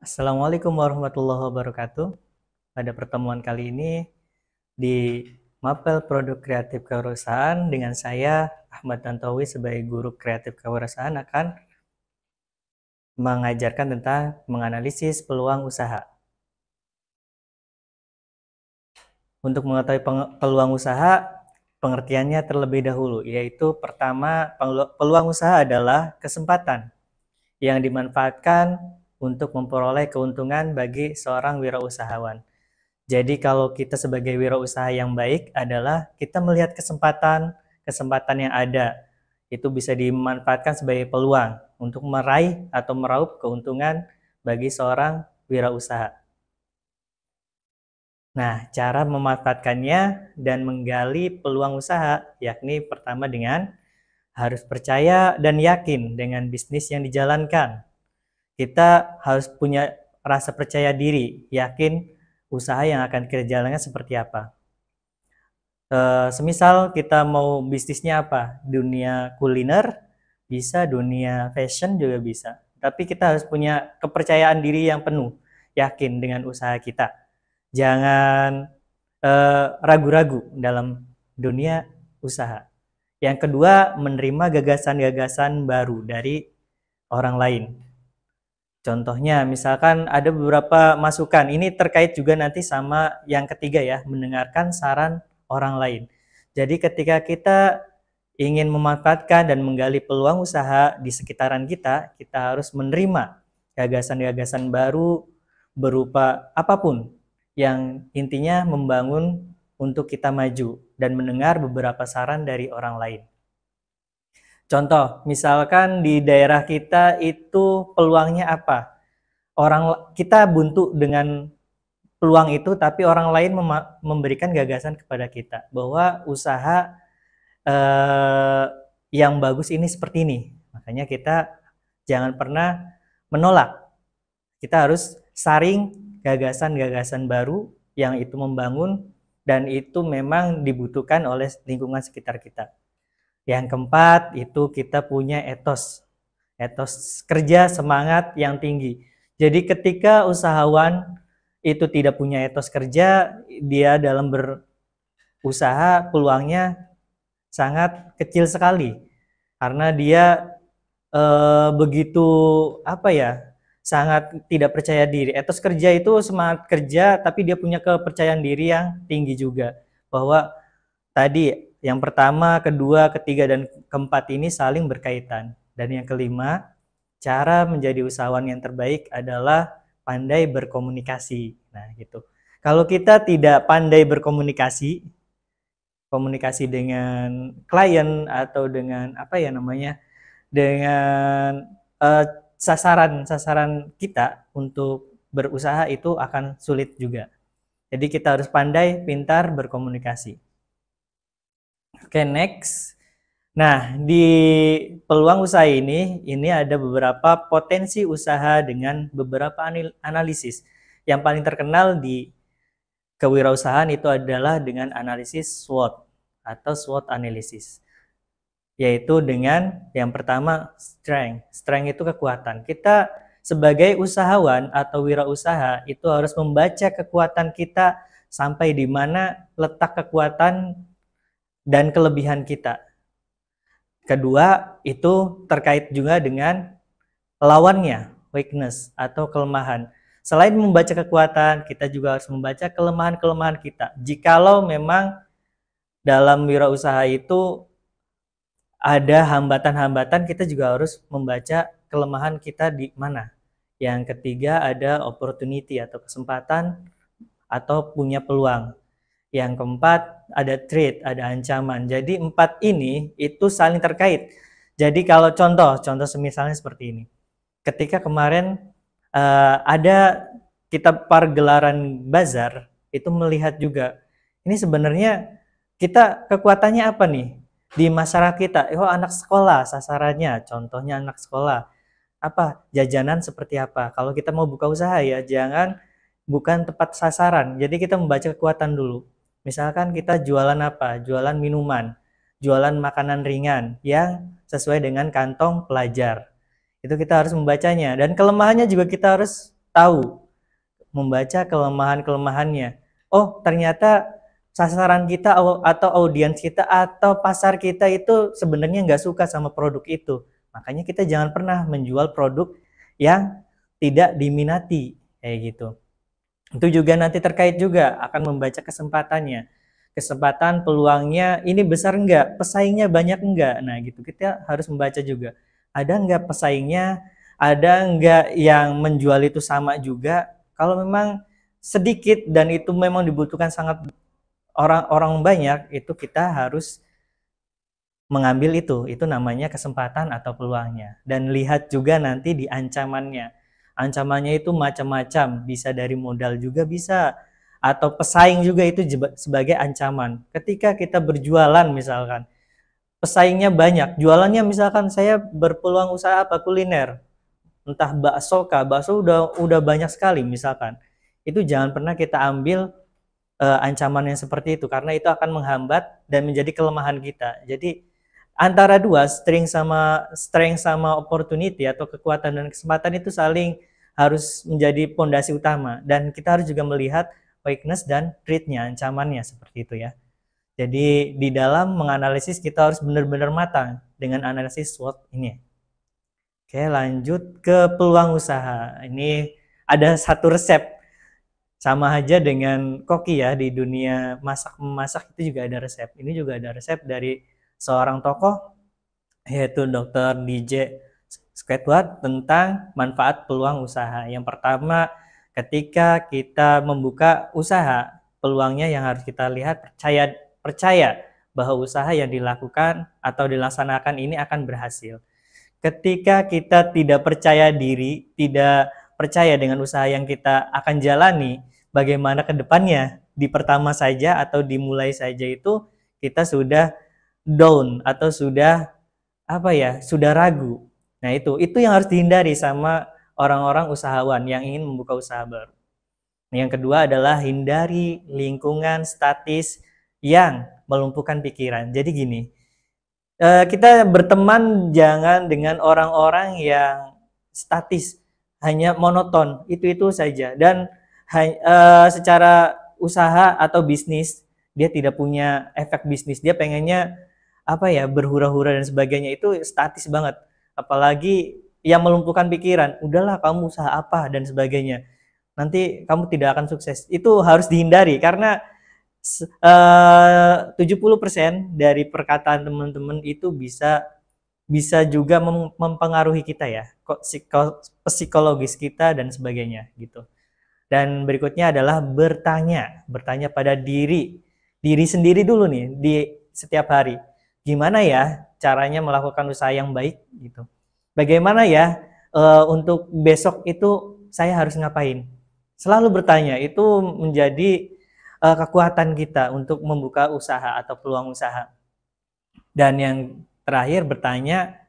Assalamualaikum warahmatullahi wabarakatuh. Pada pertemuan kali ini di Mapel Produk Kreatif Kewirausahaan dengan saya Ahmad Tantowi sebagai guru kreatif kewirausahaan akan mengajarkan tentang menganalisis peluang usaha. Untuk mengetahui peluang usaha, pengertiannya terlebih dahulu, yaitu pertama, peluang usaha adalah kesempatan yang dimanfaatkan untuk memperoleh keuntungan bagi seorang wirausahawan. Jadi kalau kita sebagai wirausaha yang baik adalah kita melihat kesempatan yang ada. Itu bisa dimanfaatkan sebagai peluang untuk meraih atau meraup keuntungan bagi seorang wirausaha. Nah, cara memanfaatkannya dan menggali peluang usaha yakni pertama dengan harus percaya dan yakin dengan bisnis yang dijalankan. Kita harus punya rasa percaya diri, yakin usaha yang akan kita jalankan seperti apa. Semisal kita mau bisnisnya apa? Dunia kuliner, bisa dunia fashion juga bisa. Tapi kita harus punya kepercayaan diri yang penuh, yakin dengan usaha kita. Jangan ragu-ragu dalam dunia usaha. Yang kedua, menerima gagasan-gagasan baru dari orang lain. Contohnya, misalkan ada beberapa masukan. Ini terkait juga nanti sama yang ketiga ya, mendengarkan saran orang lain. Jadi ketika kita ingin memanfaatkan dan menggali peluang usaha di sekitaran kita, kita harus menerima gagasan-gagasan baru berupa apapun yang intinya membangun untuk kita maju dan mendengar beberapa saran dari orang lain. Contoh, misalkan di daerah kita itu peluangnya apa? Kita buntu dengan peluang itu, tapi orang lain memberikan gagasan kepada kita bahwa usaha yang bagus ini seperti ini. Makanya kita jangan pernah menolak. Kita harus saring gagasan-gagasan baru yang itu membangun dan itu memang dibutuhkan oleh lingkungan sekitar kita. Yang keempat, itu kita punya etos kerja, semangat yang tinggi. Jadi ketika usahawan itu tidak punya etos kerja, dia dalam berusaha peluangnya sangat kecil sekali. Karena dia begitu sangat tidak percaya diri. Etos kerja itu semangat kerja, tapi dia punya kepercayaan diri yang tinggi juga. Bahwa tadi yang pertama, kedua, ketiga, dan keempat ini saling berkaitan. Dan yang kelima, cara menjadi usahawan yang terbaik adalah pandai berkomunikasi. Nah, gitu. Kalau kita tidak pandai berkomunikasi, komunikasi dengan klien atau dengan dengan sasaran kita untuk berusaha itu akan sulit juga. Jadi kita harus pandai, pintar berkomunikasi. Oke, next. Nah, di peluang usaha ini ada beberapa potensi usaha dengan beberapa analisis. Yang paling terkenal di kewirausahaan itu adalah dengan analisis SWOT atau SWOT analysis. Yaitu dengan yang pertama strength. Strength itu kekuatan. Kita sebagai usahawan atau wirausaha itu harus membaca kekuatan kita sampai di mana letak kekuatan dan kelebihan kita. Kedua, itu terkait juga dengan lawannya, weakness atau kelemahan. Selain membaca kekuatan, kita juga harus membaca kelemahan-kelemahan kita. Jikalau memang dalam wirausaha itu ada hambatan-hambatan, kita juga harus membaca kelemahan kita di mana. Yang ketiga ada opportunity atau kesempatan atau punya peluang. Yang keempat ada threat, ada ancaman. Jadi empat ini itu saling terkait. Jadi kalau contoh semisalnya seperti ini. Ketika kemarin ada kita pergelaran bazar, itu melihat juga ini sebenarnya kita kekuatannya apa nih di masyarakat kita. Oh, anak sekolah sasarannya, contohnya anak sekolah. Apa jajanan seperti apa? Kalau kita mau buka usaha ya jangan bukan tepat sasaran. Jadi kita membaca kekuatan dulu. Misalkan kita jualan apa? Jualan minuman, jualan makanan ringan yang sesuai dengan kantong pelajar. Itu kita harus membacanya. Dan kelemahannya juga kita harus tahu, membaca kelemahan-kelemahannya. Oh, ternyata sasaran kita atau audiens kita atau pasar kita itu sebenarnya nggak suka sama produk itu. Makanya kita jangan pernah menjual produk yang tidak diminati, kayak gitu. Itu juga nanti terkait juga akan membaca kesempatannya. Kesempatan peluangnya ini besar enggak? Pesaingnya banyak enggak? Nah, gitu. Kita harus membaca juga. Ada enggak pesaingnya? Ada enggak yang menjual itu sama juga? Kalau memang sedikit dan itu memang dibutuhkan sangat orang-orang banyak, itu kita harus mengambil itu namanya kesempatan atau peluangnya. Dan lihat juga nanti di ancamannya. Ancamannya itu macam-macam, bisa dari modal juga bisa, atau pesaing juga itu sebagai ancaman. Ketika kita berjualan misalkan, pesaingnya banyak, jualannya misalkan saya berpeluang usaha apa, kuliner, entah bakso kah, bakso udah banyak sekali misalkan. Itu jangan pernah kita ambil ancaman yang seperti itu, karena itu akan menghambat dan menjadi kelemahan kita. Jadi antara dua, strength sama opportunity atau kekuatan dan kesempatan itu saling harus menjadi pondasi utama, dan kita harus juga melihat weakness dan threat-nya, ancamannya, seperti itu ya. Jadi di dalam menganalisis kita harus benar-benar matang dengan analisis SWOT ini. Oke, lanjut ke peluang usaha. Ini ada satu resep, sama aja dengan koki ya, di dunia masak-memasak itu juga ada resep. Ini juga ada resep dari seorang tokoh, yaitu Dr. DJ Squidward, tentang manfaat peluang usaha. Yang pertama, ketika kita membuka usaha, peluangnya yang harus kita lihat, percaya bahwa usaha yang dilakukan atau dilaksanakan ini akan berhasil. Ketika kita tidak percaya diri, tidak percaya dengan usaha yang kita akan jalani, bagaimana ke depannya, di pertama saja atau dimulai saja itu kita sudah down atau sudah sudah ragu. Nah, itu yang harus dihindari sama orang-orang usahawan yang ingin membuka usaha baru. Yang kedua adalah hindari lingkungan statis yang melumpuhkan pikiran. Jadi gini, kita berteman jangan dengan orang-orang yang statis, hanya monoton, itu saja. Dan secara usaha atau bisnis, dia tidak punya efek bisnis. Dia pengennya berhura-hura dan sebagainya, itu statis banget. Apalagi yang melumpuhkan pikiran, udahlah kamu usaha apa dan sebagainya, nanti kamu tidak akan sukses. Itu harus dihindari, karena 70% dari perkataan teman-teman itu bisa juga mempengaruhi kita ya, psikologis kita dan sebagainya gitu. Dan berikutnya adalah bertanya pada diri sendiri dulu nih di setiap hari. Gimana ya caranya melakukan usaha yang baik gitu. Bagaimana ya untuk besok itu saya harus ngapain? Selalu bertanya, itu menjadi kekuatan kita untuk membuka usaha atau peluang usaha. Dan yang terakhir, bertanya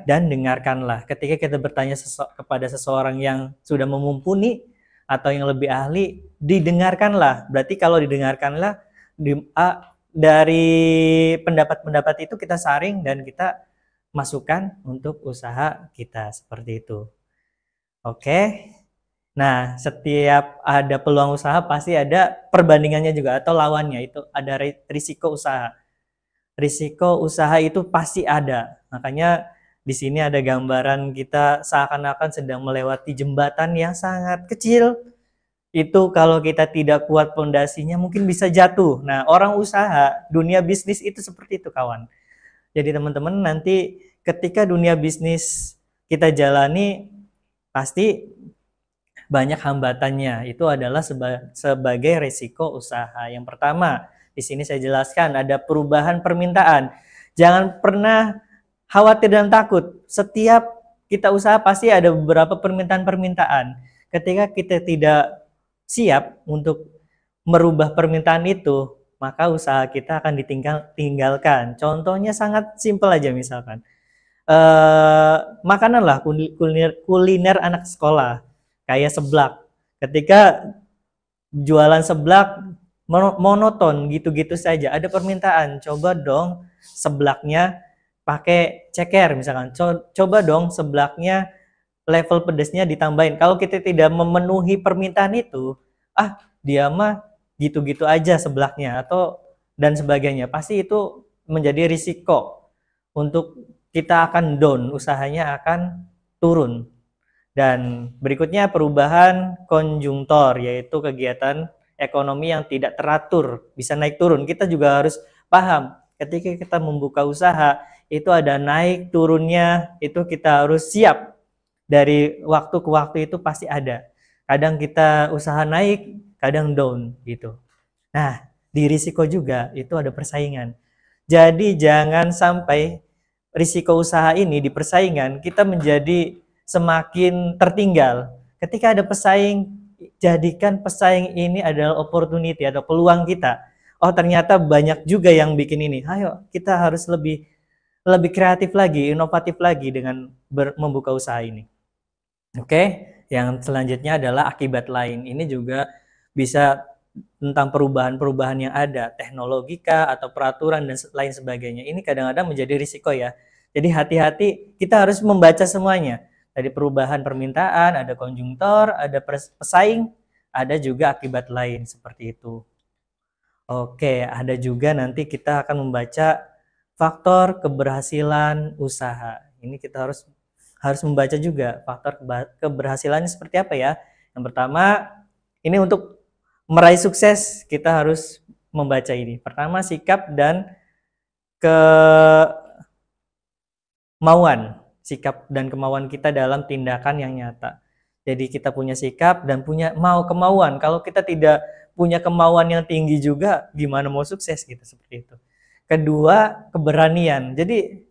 dan dengarkanlah. Ketika kita bertanya kepada seseorang yang sudah memumpuni atau yang lebih ahli, didengarkanlah. Berarti kalau didengarkanlah, dari pendapat-pendapat itu kita saring dan kita masukkan untuk usaha kita, seperti itu. Oke. Nah, setiap ada peluang usaha pasti ada perbandingannya juga atau lawannya, itu ada risiko usaha. Risiko usaha itu pasti ada. Makanya di sini ada gambaran kita seakan-akan sedang melewati jembatan yang sangat kecil. Itu kalau kita tidak kuat pondasinya mungkin bisa jatuh. Nah, orang usaha, dunia bisnis itu seperti itu, kawan. Jadi teman-teman nanti ketika dunia bisnis kita jalani, pasti banyak hambatannya. Itu adalah sebagai risiko usaha. Yang pertama, di sini saya jelaskan ada perubahan permintaan. Jangan pernah khawatir dan takut. Setiap kita usaha pasti ada beberapa permintaan-permintaan. Ketika kita tidak siap untuk merubah permintaan itu, maka usaha kita akan ditinggalkan. Contohnya sangat simpel aja, misalkan makanan lah, kuliner anak sekolah kayak seblak. Ketika jualan seblak monoton gitu-gitu saja, ada permintaan, coba dong seblaknya pakai ceker misalkan, coba dong seblaknya level pedasnya ditambahin. Kalau kita tidak memenuhi permintaan itu, dia mah gitu-gitu aja sebelahnya atau dan sebagainya. Pasti itu menjadi risiko untuk kita akan down, usahanya akan turun. Dan berikutnya perubahan konjungtor, yaitu kegiatan ekonomi yang tidak teratur, bisa naik turun. Kita juga harus paham, ketika kita membuka usaha, itu ada naik turunnya, itu kita harus siap. Dari waktu ke waktu itu pasti ada. Kadang kita usaha naik, kadang down gitu. Nah, di risiko juga itu ada persaingan. Jadi jangan sampai risiko usaha ini di persaingan kita menjadi semakin tertinggal. Ketika ada pesaing, jadikan pesaing ini adalah opportunity atau peluang kita. Oh, ternyata banyak juga yang bikin ini. Ayo, kita harus lebih kreatif lagi, inovatif lagi dengan membuka usaha ini. Oke, yang selanjutnya adalah akibat lain. Ini juga bisa tentang perubahan-perubahan yang ada, teknologi kah atau peraturan dan lain sebagainya. Ini kadang-kadang menjadi risiko ya. Jadi hati-hati, kita harus membaca semuanya. Dari perubahan permintaan, ada konjungtor, ada pesaing, ada juga akibat lain seperti itu. Oke, ada juga nanti kita akan membaca faktor keberhasilan usaha. Ini kita harus membaca juga faktor keberhasilannya seperti apa ya. Yang pertama, ini untuk meraih sukses kita harus membaca ini. Pertama, sikap dan kemauan. Sikap dan kemauan kita dalam tindakan yang nyata. Jadi kita punya sikap dan punya kemauan. Kalau kita tidak punya kemauan yang tinggi juga, gimana mau sukses gitu, seperti itu. Kedua, keberanian. Jadi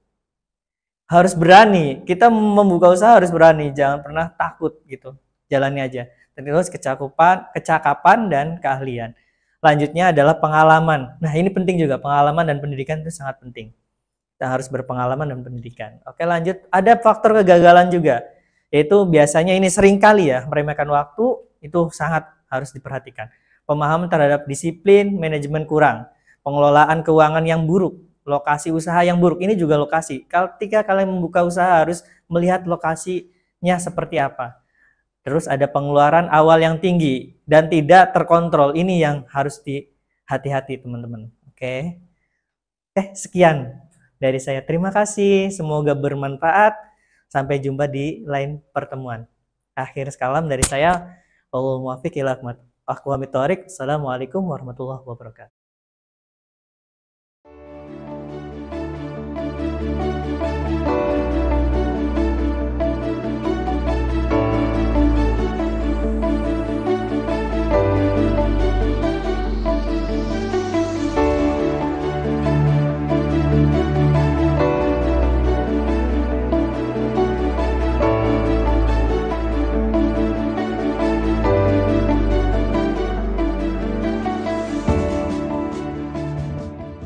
harus berani. Kita membuka usaha harus berani, jangan pernah takut gitu. Jalani aja. Terus kecakapan dan keahlian. Lanjutnya adalah pengalaman. Nah, ini penting juga, pengalaman dan pendidikan itu sangat penting. Kita harus berpengalaman dan pendidikan. Oke, lanjut. Ada faktor kegagalan juga. Yaitu biasanya ini sering kali ya, meremehkan waktu, itu sangat harus diperhatikan. Pemahaman terhadap disiplin, manajemen kurang. Pengelolaan keuangan yang buruk. Lokasi usaha yang buruk, ini juga lokasi. Ketika kalian membuka usaha harus melihat lokasinya seperti apa. Terus ada pengeluaran awal yang tinggi dan tidak terkontrol. Ini yang harus hati-hati teman-teman. Oke. Sekian dari saya. Terima kasih. Semoga bermanfaat. Sampai jumpa di lain pertemuan. Akhir kalam dari saya. Wallahul muwaffiq ila aqwamit thoriq. Assalamualaikum warahmatullahi wabarakatuh.